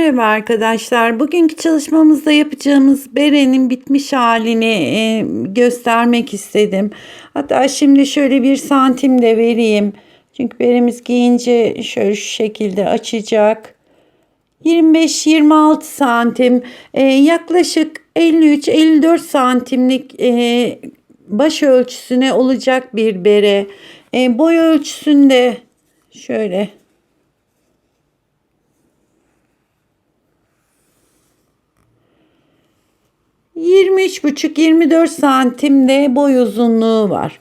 Merhaba arkadaşlar. Bugünkü çalışmamızda yapacağımız berenin bitmiş halini göstermek istedim. Hatta şimdi şöyle 1 santim de vereyim. Çünkü beremiz giyince şöyle şu şekilde açacak. 25-26 santim, yaklaşık 53-54 santimlik baş ölçüsüne olacak bir bere. Boy ölçüsünde şöyle 23,5-24 santimde boy uzunluğu var.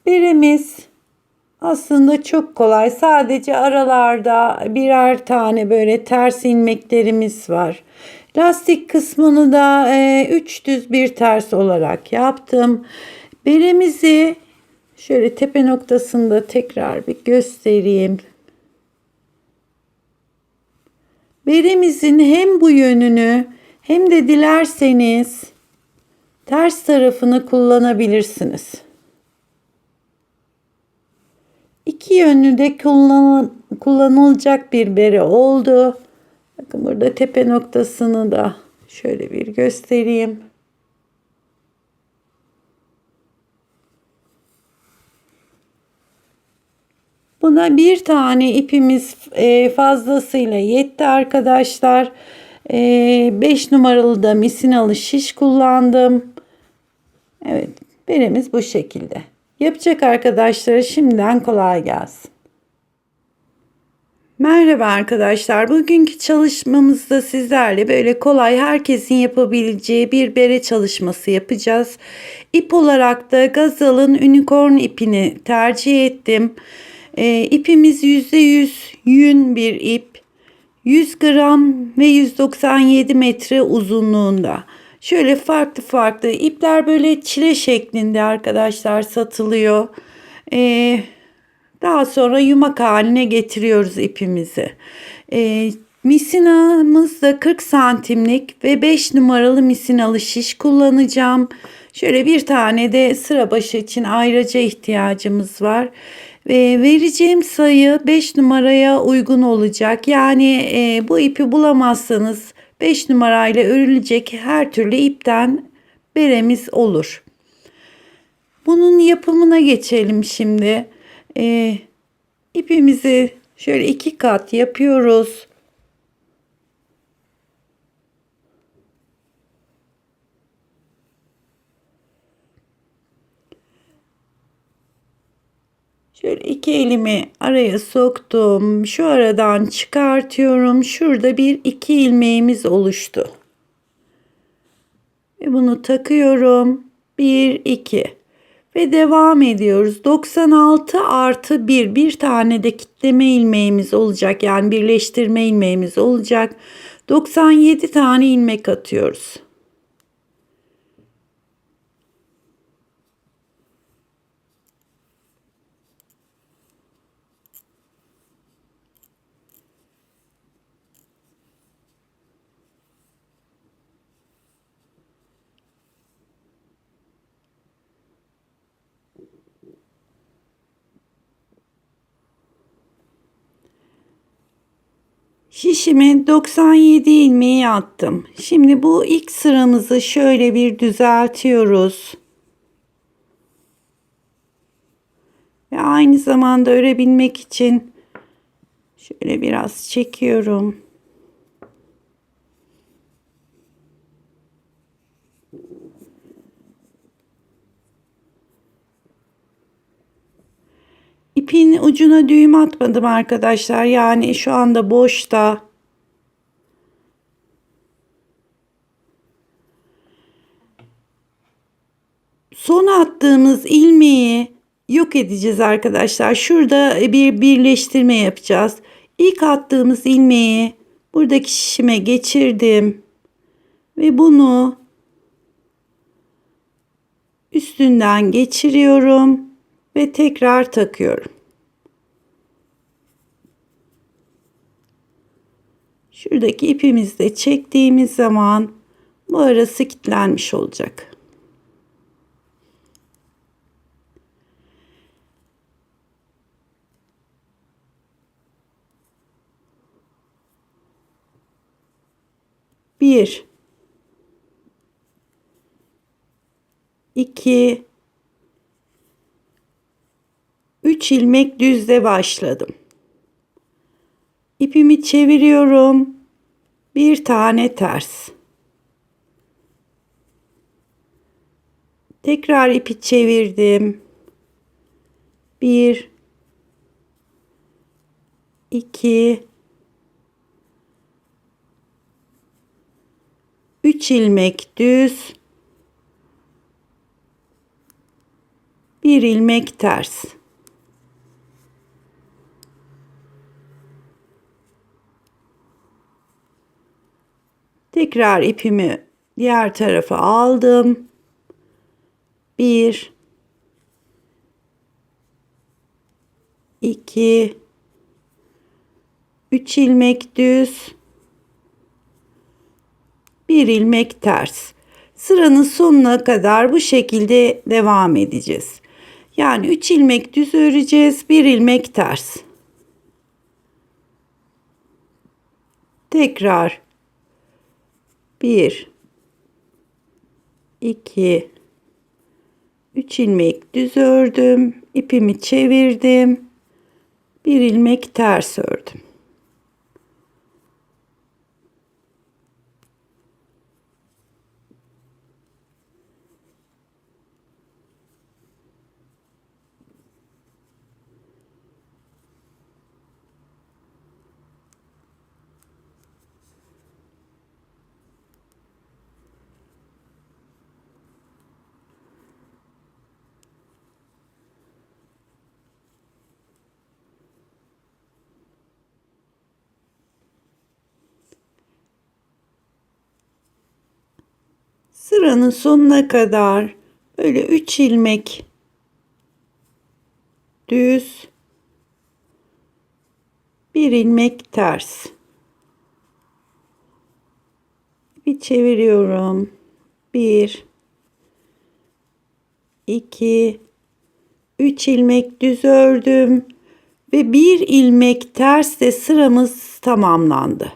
Beremiz aslında çok kolay. Sadece aralarda birer tane böyle ters ilmeklerimiz var. Lastik kısmını da 3 düz bir ters olarak yaptım. Beremizi şöyle tepe noktasında tekrar bir göstereyim. Beremizin hem bu yönünü hem de dilerseniz ters tarafını kullanabilirsiniz. İki yönlü de kullanılacak bir bere oldu. Bakın burada tepe noktasını da şöyle bir göstereyim. Buna bir tane ipimiz fazlasıyla yetti arkadaşlar. 5 numaralı da misinalı şiş kullandım. Evet, beremiz bu şekilde. Yapacak arkadaşlara şimdiden kolay gelsin. Merhaba arkadaşlar. Bugünkü çalışmamızda sizlerle böyle kolay herkesin yapabileceği bir bere çalışması yapacağız. İp olarak da Gazal'ın unicorn ipini tercih ettim. İpimiz %100 yün bir ip. 100 gram ve 197 metre uzunluğunda. Şöyle farklı farklı ipler böyle çile şeklinde arkadaşlar satılıyor. Daha sonra yumak haline getiriyoruz ipimizi. Misinamız da 40 santimlik ve 5 numaralı misinalı şiş kullanacağım. Şöyle bir tane de sıra başı için ayraca ihtiyacımız var. Vereceğim sayı 5 numaraya uygun olacak. Yani bu ipi bulamazsanız 5 numarayla örülecek her türlü ipten beremiz olur. Bunun yapımına geçelim şimdi. İpimizi şöyle 2 kat yapıyoruz. Şöyle iki elimi araya soktum. Şu aradan çıkartıyorum. Şurada bir iki ilmeğimiz oluştu. Ve bunu takıyorum. 1 2 ve devam ediyoruz. 96 artı 1, bir tane de kitleme ilmeğimiz olacak. Yani birleştirme ilmeğimiz olacak. 97 tane ilmek atıyoruz. Şişime 97 ilmeği attım. Şimdi bu ilk sıramızı şöyle bir düzeltiyoruz. Ve aynı zamanda örebilmek için şöyle biraz çekiyorum. İpin ucuna düğüm atmadım arkadaşlar. Yani şu anda boşta. Son attığımız ilmeği yok edeceğiz arkadaşlar. Şurada bir birleştirme yapacağız. İlk attığımız ilmeği buradaki şişime geçirdim. Ve bunu üstünden geçiriyorum. Ve tekrar takıyorum. Şuradaki ipimizi de çektiğimiz zaman bu arası kilitlenmiş olacak. 1 2 3 ilmek düzle başladım. İpimi çeviriyorum. Bir tane ters. Tekrar ipi çevirdim. 1 2 3 ilmek düz. 1 ilmek ters. Tekrar ipimi diğer tarafa aldım. 1 2 3 ilmek düz. 1 ilmek ters. Sıranın sonuna kadar bu şekilde devam edeceğiz. Yani 3 ilmek düz öreceğiz, 1 ilmek ters. Tekrar 1 2 3 ilmek düz ördüm, ipimi çevirdim, 1 ilmek ters ördüm. Sıranın sonuna kadar böyle 3 ilmek düz, 1 ilmek ters. Bir çeviriyorum. 1 2 3 ilmek düz ördüm ve 1 ilmek tersle sıramız tamamlandı.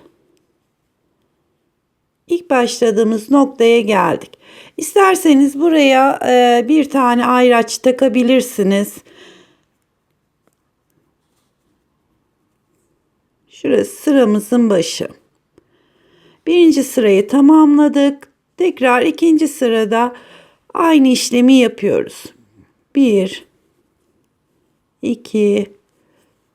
İlk başladığımız noktaya geldik. İsterseniz buraya bir tane ayraç takabilirsiniz. Şurası sıramızın başı. Birinci sırayı tamamladık. Tekrar ikinci sırada aynı işlemi yapıyoruz. 1 2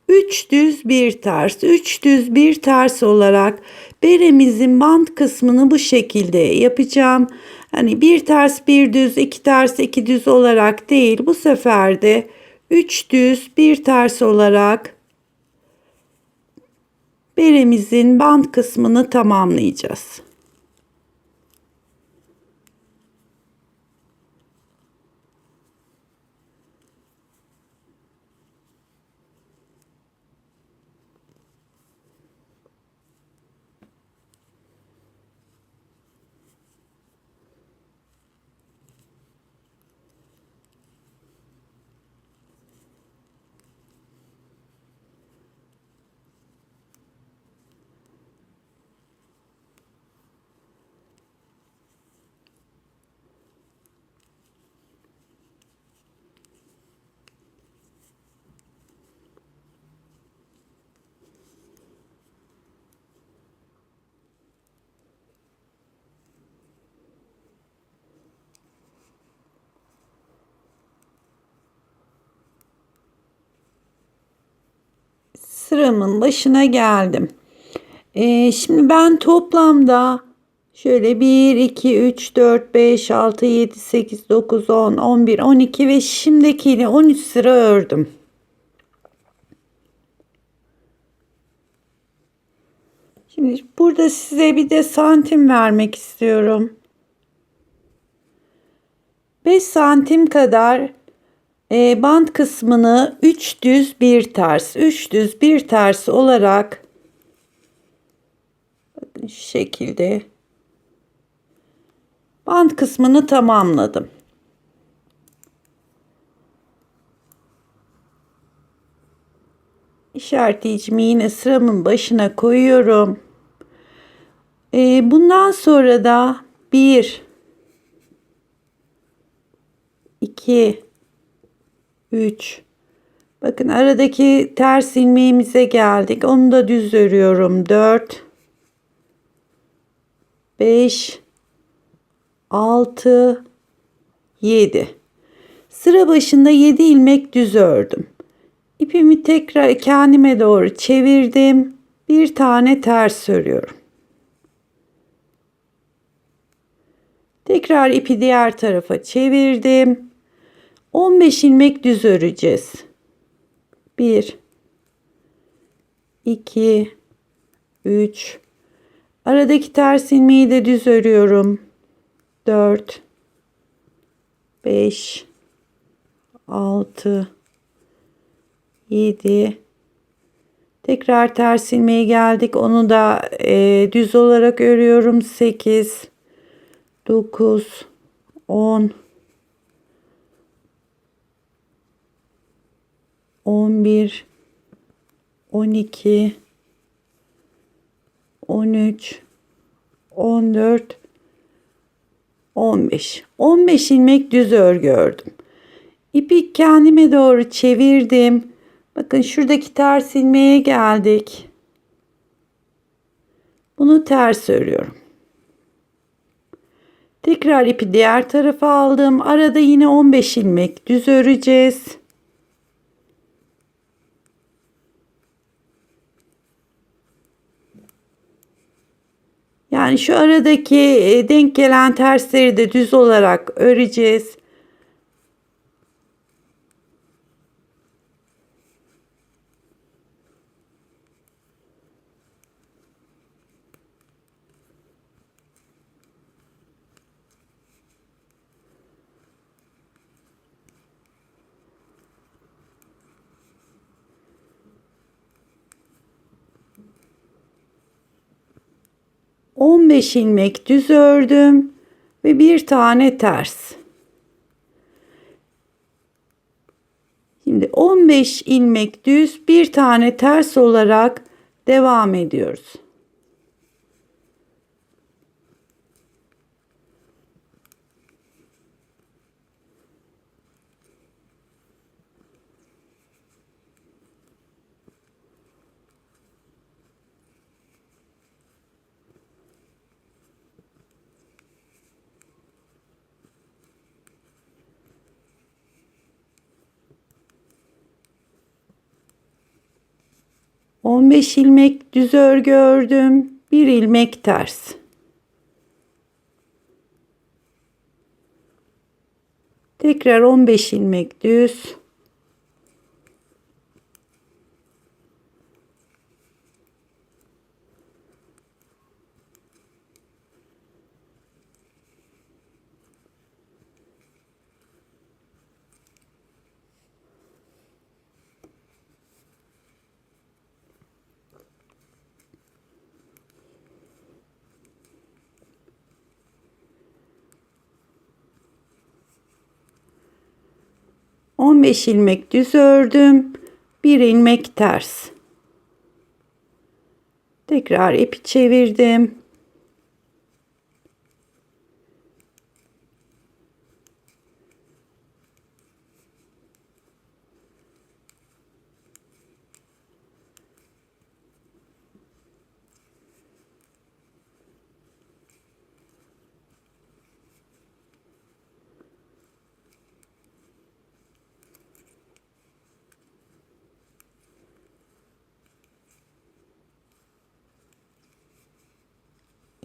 3 düz bir ters, 3 düz bir ters olarak beremizin bant kısmını bu şekilde yapacağım. Hani bir ters bir düz, iki ters iki düz olarak değil, bu sefer de 3 düz bir ters olarak beremizin bant kısmını tamamlayacağız. Sıramın başına geldim. Şimdi ben toplamda şöyle 1, 2, 3, 4, 5, 6, 7, 8, 9, 10, 11, 12 ve şimdikiyle 13 sıra ördüm. Şimdi burada size bir de santim vermek istiyorum. 5 santim kadar bant kısmını 3 düz bir ters, 3 düz bir ters olarak bakın şu şekilde bant kısmını tamamladım. İşaretleyicimi yine sıramın başına koyuyorum. Bundan sonra da 1, 2, 3. Bakın aradaki ters ilmeğimize geldik. Onu da düz örüyorum. 4, 5, 6, 7. Sıra başında 7 ilmek düz ördüm. İpimi tekrar kendime doğru çevirdim. Bir tane ters örüyorum. Tekrar ipi diğer tarafa çevirdim. 15 ilmek düz öreceğiz. 1, 2, 3. Aradaki ters ilmeği de düz örüyorum. 4, 5, 6, 7. Tekrar ters ilmeğe geldik. Onu da düz olarak örüyorum. 8, 9, 10, 11, 12, 13, 14, 15. 15 ilmek düz örgü ördüm. İpi kendime doğru çevirdim. Bakın şuradaki ters ilmeğe geldik. Bunu ters örüyorum. Tekrar ipi diğer tarafa aldım. Arada yine 15 ilmek düz öreceğiz. Yani şu aradaki denk gelen tersleri de düz olarak öreceğiz. ...15 ilmek düz ördüm ve bir tane ters. Şimdi 15 ilmek düz, bir tane ters olarak devam ediyoruz. ...15 ilmek düz örgü ördüm. Bir ilmek ters. Tekrar 15 ilmek düz. On beş ilmek düz ördüm. Bir ilmek ters. Tekrar ipi çevirdim.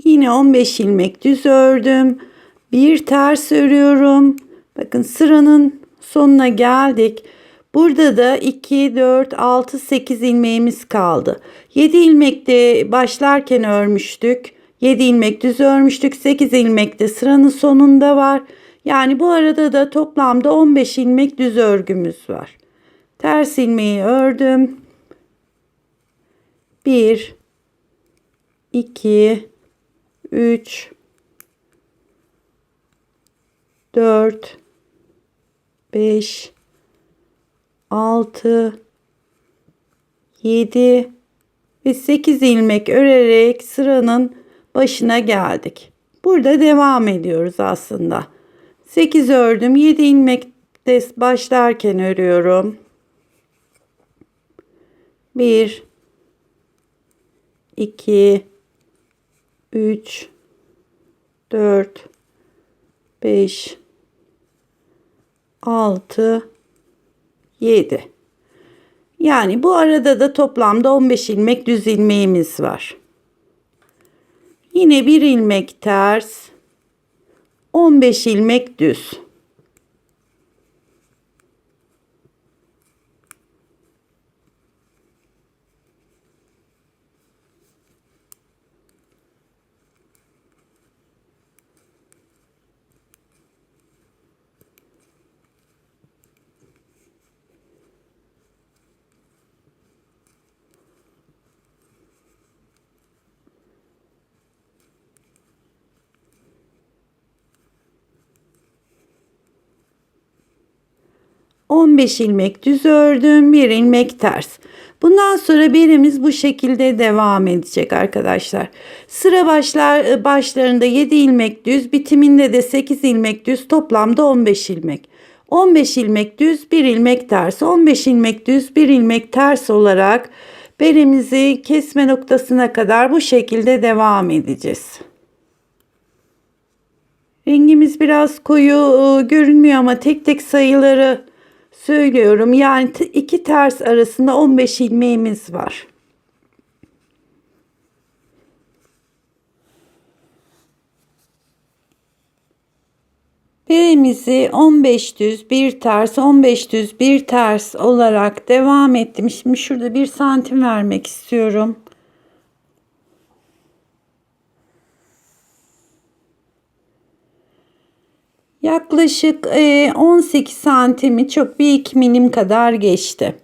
Yine 15 ilmek düz ördüm. Bir ters örüyorum. Bakın sıranın sonuna geldik. Burada da 2, 4, 6, 8 ilmeğimiz kaldı. 7 ilmekte başlarken örmüştük. 7 ilmek düz örmüştük. 8 ilmek de sıranın sonunda var. Yani bu arada da toplamda 15 ilmek düz örgümüz var. Ters ilmeği ördüm. 1, 2, 3, 4, 5, 6, 7 ve 8 ilmek örerek sıranın başına geldik. Burada devam ediyoruz aslında. 8 ördüm. 7 ilmekte başlarken örüyorum. 1 2 3 4 5 6 7. Yani bu arada da toplamda 15 ilmek düz ilmeğimiz var. Yine bir ilmek ters, 15 ilmek düz. ...15 ilmek düz ördüm. 1 ilmek ters. Bundan sonra beremiz bu şekilde devam edecek arkadaşlar. Sıra başlarında 7 ilmek düz, bitiminde de 8 ilmek düz, toplamda 15 ilmek. 15 ilmek düz, 1 ilmek ters. 15 ilmek düz, 1 ilmek ters olarak beremizi kesme noktasına kadar bu şekilde devam edeceğiz. Rengimiz biraz koyu görünmüyor ama tek tek sayıları söylüyorum. Yani iki ters arasında 15 ilmeğimiz var. Beremizi 15 düz, 1 ters, 15 düz, 1 ters olarak devam ettim. Şimdi şurada 1 santim vermek istiyorum. Yaklaşık 18 santimi, çok 1-2 milim kadar geçti.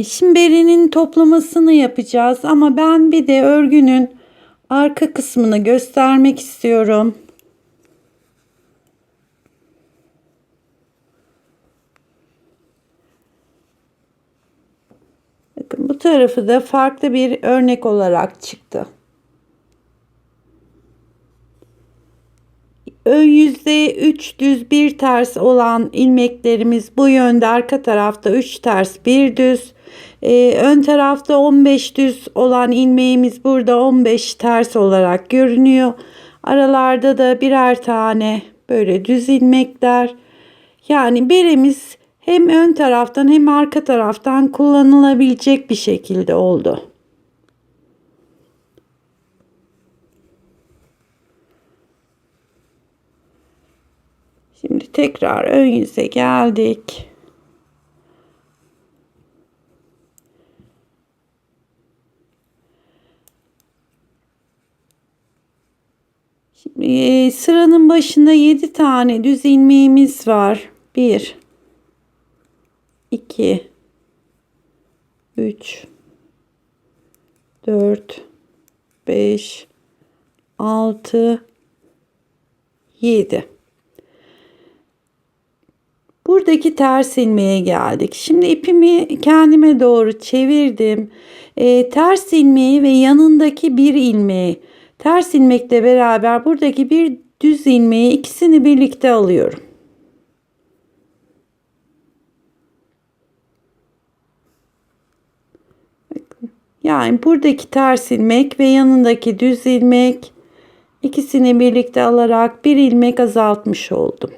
Şimdi berinin toplamasını yapacağız ama ben bir de örgünün arka kısmını göstermek istiyorum. Bakın bu tarafı da farklı bir örnek olarak çıktı. Yüzde 3 düz 1 ters olan ilmeklerimiz bu yönde, arka tarafta 3 ters 1 düz, ön tarafta 15 düz olan ilmeğimiz burada 15 ters olarak görünüyor. Aralarda da birer tane böyle düz ilmekler. Yani beremiz hem ön taraftan hem arka taraftan kullanılabilecek bir şekilde oldu. Şimdi tekrar ön yüze geldik. Şimdi sıranın başında 7 tane düz ilmeğimiz var. 1 2 3 4 5 6 7. Buradaki ters ilmeğe geldik. Şimdi ipimi kendime doğru çevirdim. Ters ilmeği ve yanındaki bir ilmeği, ters ilmekle beraber buradaki bir düz ilmeği, ikisini birlikte alıyorum. Yani buradaki ters ilmek ve yanındaki düz ilmek, ikisini birlikte alarak bir ilmek azaltmış oldum.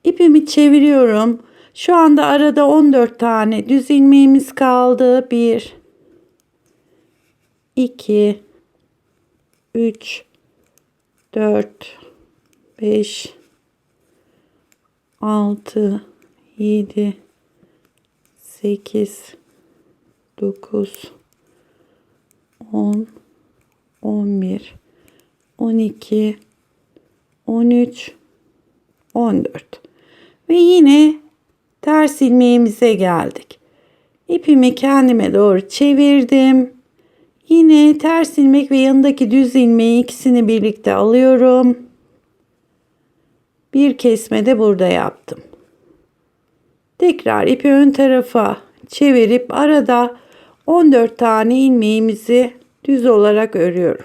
İpimi çeviriyorum. Şu anda arada 14 tane düz ilmeğimiz kaldı. 1 2 3 4 5 6 7 8 9 10 11 12 13 14 ve yine ters ilmeğimize geldik. İpimi kendime doğru çevirdim. Yine ters ilmek ve yanındaki düz ilmeği, ikisini birlikte alıyorum. Bir kesme de burada yaptım. Tekrar ipi ön tarafa çevirip arada 14 tane ilmeğimizi düz olarak örüyorum.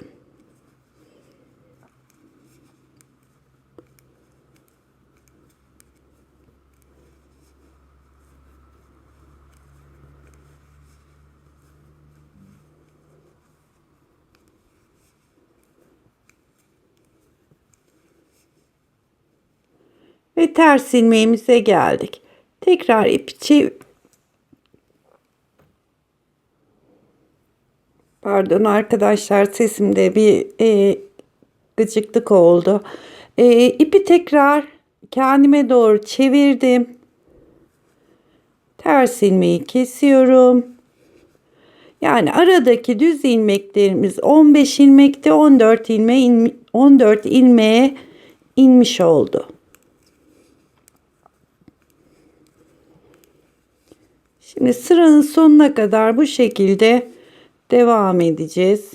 Ve ters ilmeğimize geldik. Tekrar ipi pardon arkadaşlar, sesimde bir gıcıklık oldu. İpi tekrar kendime doğru çevirdim. Ters ilmeği kesiyorum. Yani aradaki düz ilmeklerimiz 15 ilmekte 14 ilmeğe inmiş oldu. Şimdi sıranın sonuna kadar bu şekilde devam edeceğiz.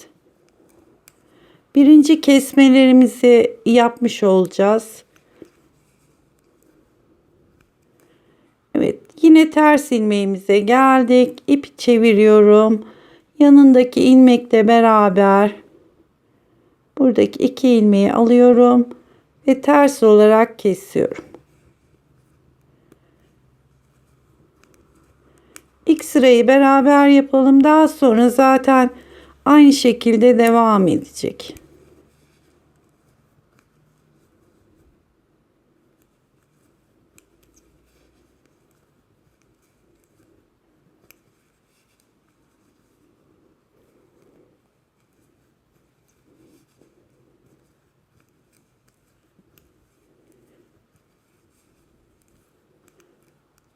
Birinci kesmelerimizi yapmış olacağız. Evet, yine ters ilmeğimize geldik. İpi çeviriyorum. Yanındaki ilmekle beraber buradaki 2 ilmeği alıyorum ve ters olarak kesiyorum. İlk sırayı beraber yapalım. Daha sonra zaten aynı şekilde devam edecek.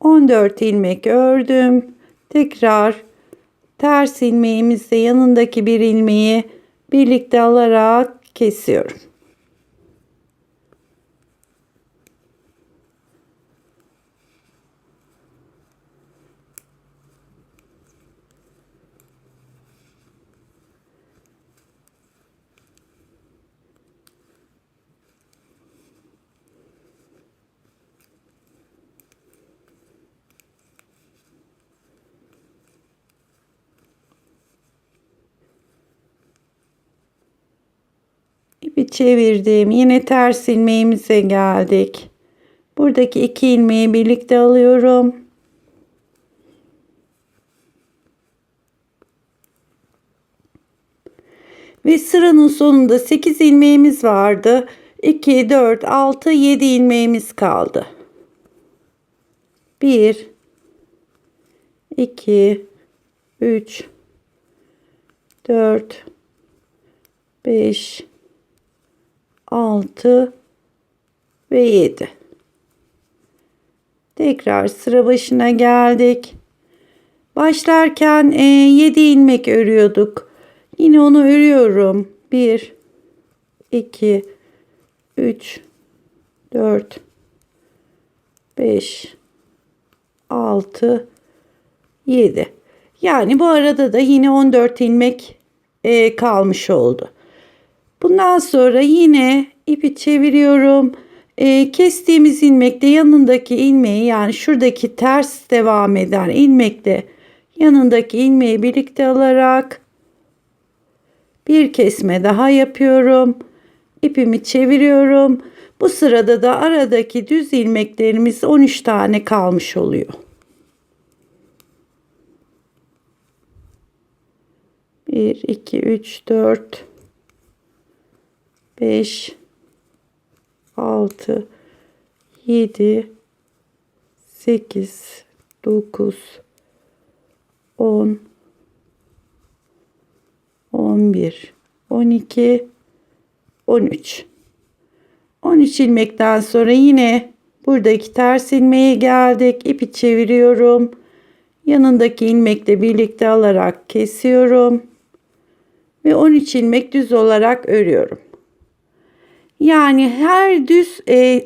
On dört ilmek ördüm. Tekrar ters ilmeğimizle yanındaki bir ilmeği birlikte alarak kesiyorum. İpi çevirdim. Yine ters ilmeğimize geldik. Buradaki 2 ilmeği birlikte alıyorum. Ve sıranın sonunda 8 ilmeğimiz vardı. 2, 4, 6, 7 ilmeğimiz kaldı. 1, 2, 3, 4, 5, 6 ve 7. Tekrar sıra başına geldik. Başlarken 7 ilmek örüyorduk. Yine onu örüyorum. 1, 2, 3, 4, 5, 6, 7. Yani bu arada da yine 14 ilmek kalmış oldu. Bundan sonra yine ipi çeviriyorum. Kestiğimiz ilmekle yanındaki ilmeği, yani şuradaki ters devam eden ilmekle yanındaki ilmeği birlikte alarak bir kesme daha yapıyorum. İpimi çeviriyorum. Bu sırada da aradaki düz ilmeklerimiz 13 tane kalmış oluyor. 1, 2, 3, 4, 5, 6, 7, 8, 9, 10, 11, 12, 13. 13 ilmekten sonra yine buradaki ters ilmeğe geldik. İpi çeviriyorum. Yanındaki ilmekle birlikte alarak kesiyorum. Ve 13 ilmek düz olarak örüyorum. Yani her düz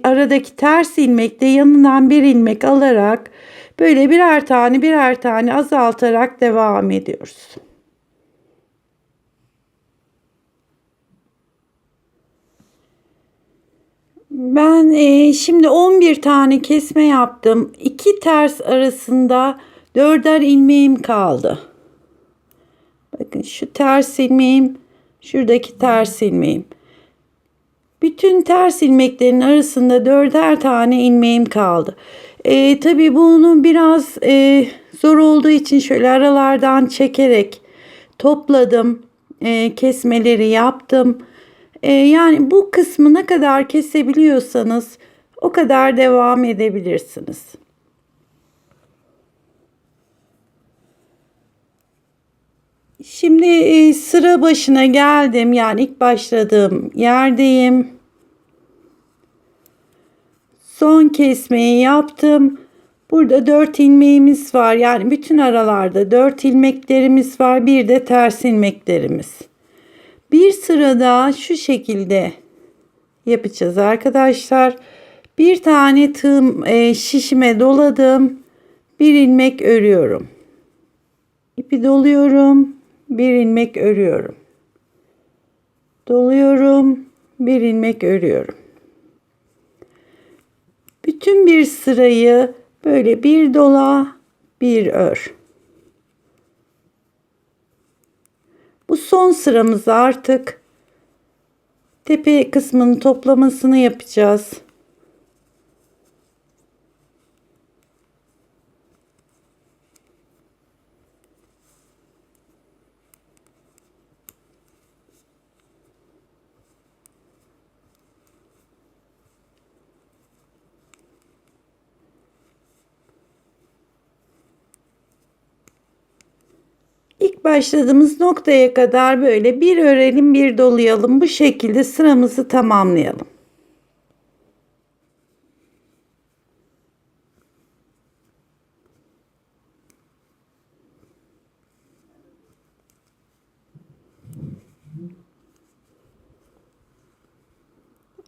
aradaki ters ilmekte yanından bir ilmek alarak böyle birer tane azaltarak devam ediyoruz. Ben şimdi 11 tane kesme yaptım. 2 ters arasında 4'er ilmeğim kaldı. Bakın şu ters ilmeğim, şuradaki ters ilmeğim. Bütün ters ilmeklerin arasında 4'er tane ilmeğim kaldı. Tabii bunu biraz zor olduğu için şöyle aralardan çekerek topladım. Kesmeleri yaptım. Yani bu kısmı ne kadar kesebiliyorsanız o kadar devam edebilirsiniz. Şimdi sıra başına geldim. Yani ilk başladığım yerdeyim. Son kesmeyi yaptım. Burada 4 ilmeğimiz var. Yani bütün aralarda 4 ilmeklerimiz var. Bir de ters ilmeklerimiz. Bir sırada şu şekilde yapacağız arkadaşlar. Bir tane tığım şişime doladım. Bir ilmek örüyorum. İpi doluyorum. Bir ilmek örüyorum. Doluyorum. Bir ilmek örüyorum. Bütün bir sırayı böyle bir dola, bir ör. Bu son sıramız artık. Tepe kısmının toplamasını yapacağız. İlk başladığımız noktaya kadar böyle bir örelim, bir dolayalım. Bu şekilde sıramızı tamamlayalım.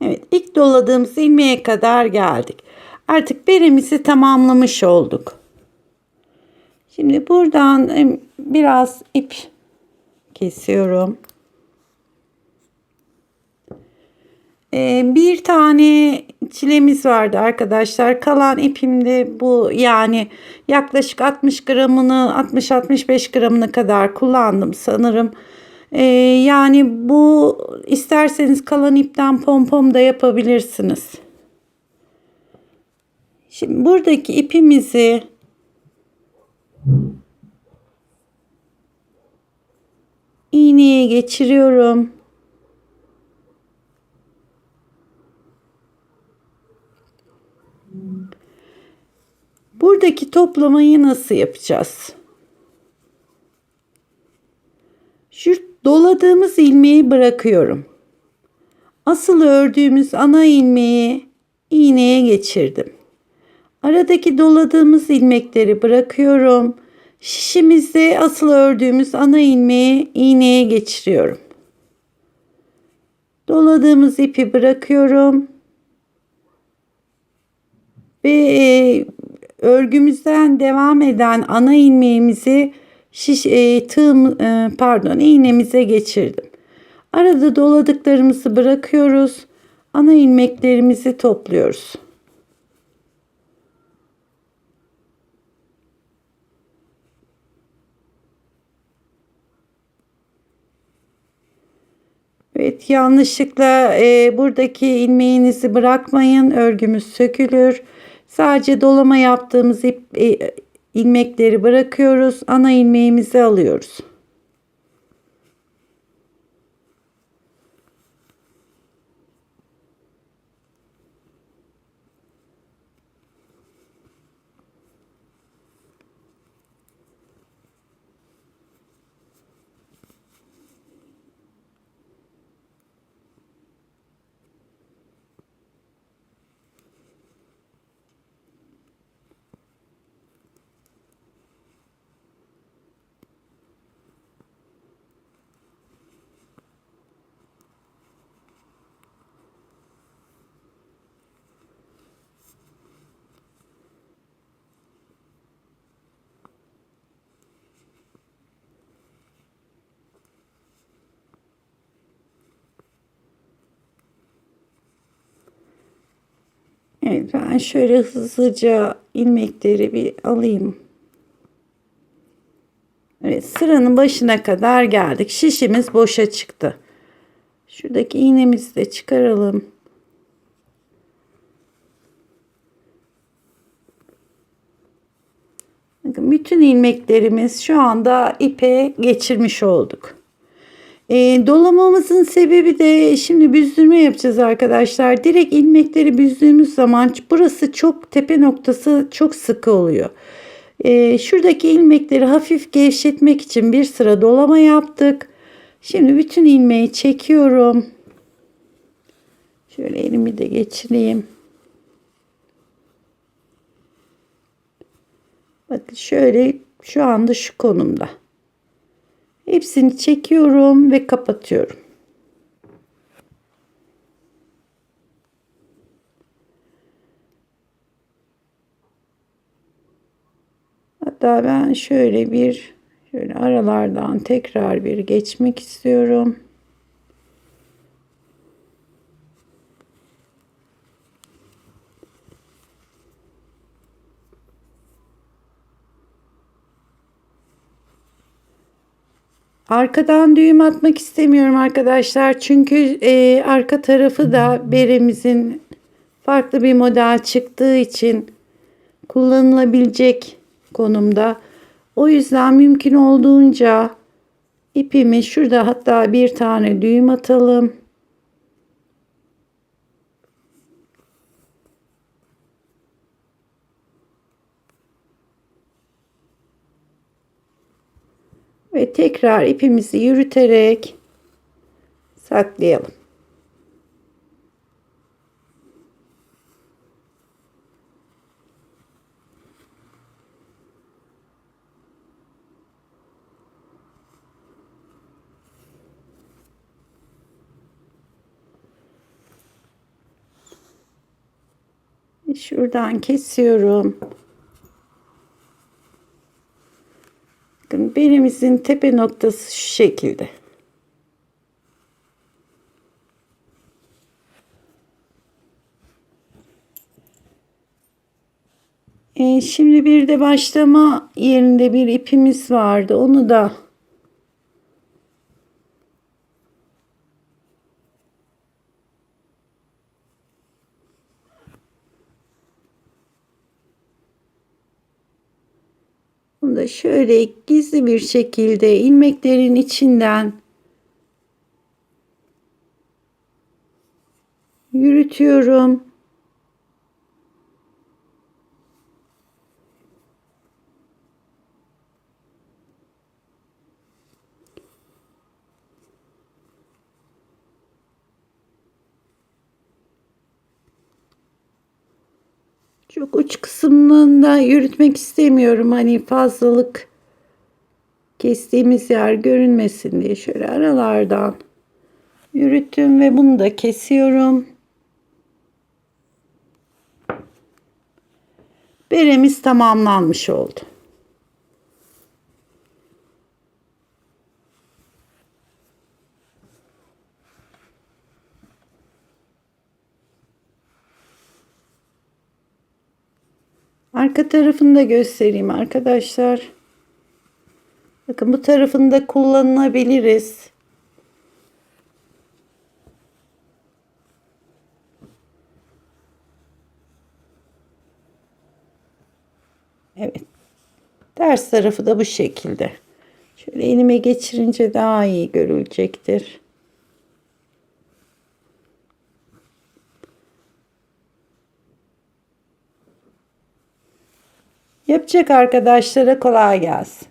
Evet, ilk doladığımız ilmeğe kadar geldik. Artık beremizi tamamlamış olduk. Şimdi buradan biraz ip kesiyorum. Bir tane çilemiz vardı arkadaşlar. Kalan ipimde bu, yani yaklaşık 60 gramını 60-65 gramına kadar kullandım sanırım. Yani bu, isterseniz kalan ipten pompon da yapabilirsiniz. Şimdi buradaki ipimizi iğneye geçiriyorum. Buradaki toplamayı nasıl yapacağız? Şu doladığımız ilmeği bırakıyorum. Asıl ördüğümüz ana ilmeği iğneye geçirdim. Aradaki doladığımız ilmekleri bırakıyorum. Şişimizde asıl ördüğümüz ana ilmeği iğneye geçiriyorum. Doladığımız ipi bırakıyorum. Ve örgümüzden devam eden ana ilmeğimizi iğnemize geçirdim. Arada doladıklarımızı bırakıyoruz. Ana ilmeklerimizi topluyoruz. Evet, yanlışlıkla buradaki ilmeğinizi bırakmayın. Örgümüz sökülür. Sadece dolama yaptığımız ilmekleri bırakıyoruz. Ana ilmeğimizi alıyoruz. Evet, ben şöyle hızlıca ilmekleri bir alayım. Evet, sıranın başına kadar geldik. Şişimiz boşa çıktı. Şuradaki iğnemizi de çıkaralım. Bakın bütün ilmeklerimiz şu anda ipe geçirmiş olduk. Dolamamızın sebebi de şimdi büzdürme yapacağız arkadaşlar. Direkt ilmekleri büzdüğümüz zaman burası çok tepe noktası çok sıkı oluyor. Şuradaki ilmekleri hafif gevşetmek için bir sıra dolama yaptık. Şimdi bütün ilmeği çekiyorum. Şöyle elimi de geçireyim. Bakın şöyle şu anda şu konumda. Hepsini çekiyorum ve kapatıyorum. Hatta ben şöyle aralardan tekrar bir geçmek istiyorum. Arkadan düğüm atmak istemiyorum arkadaşlar. Çünkü arka tarafı da beremizin farklı bir model çıktığı için kullanılabilecek konumda. O yüzden mümkün olduğunca ipimi şurada hatta bir tane düğüm atalım. Ve tekrar ipimizi yürüterek saklayalım. Şuradan kesiyorum. Bakın belimizin tepe noktası şu şekilde. Şimdi bir de başlama yerinde bir ipimiz vardı. Onu da şöyle gizli bir şekilde ilmeklerin içinden yürütüyorum. Çok uç kısmında yürütmek istemiyorum. Hani fazlalık kestiğimiz yer görünmesin diye şöyle aralardan yürüttüm ve bunu da kesiyorum. Beremiz tamamlanmış oldu. Arka tarafını da göstereyim arkadaşlar. Bakın bu tarafını da kullanabiliriz. Evet. Ters tarafı da bu şekilde. Şöyle elime geçirince daha iyi görülecektir. Yapacak arkadaşlara kolay gelsin.